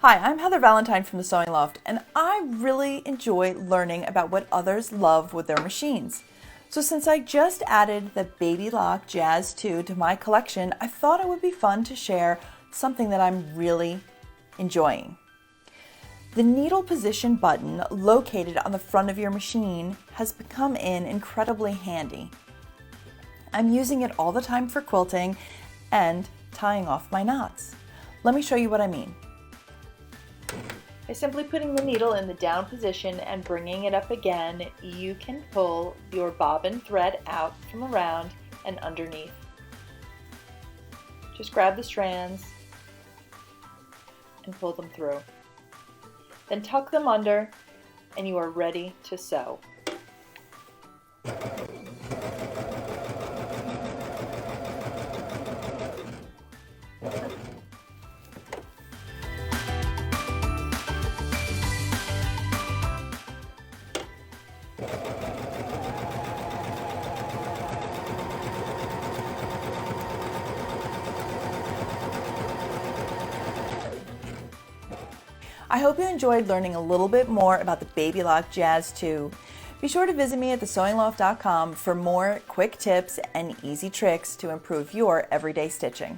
Hi, I'm Heather Valentine from the Sewing Loft, and I really enjoy learning about what others love with their machines. So since I just added the Baby Lock Jazz 2 to my collection, I thought it would be fun to share something that I'm really enjoying. The needle position button located on the front of your machine has become incredibly handy. I'm using it all the time for quilting and tying off my knots. Let me show you what I mean. By simply putting the needle in the down position and bringing it up again, you can pull your bobbin thread out from around and underneath. Just grab the strands and pull them through. Then tuck them under and you are ready to sew. I hope you enjoyed learning a little bit more about the Baby Lock Jazz 2. Be sure to visit me at thesewingloft.com for more quick tips and easy tricks to improve your everyday stitching.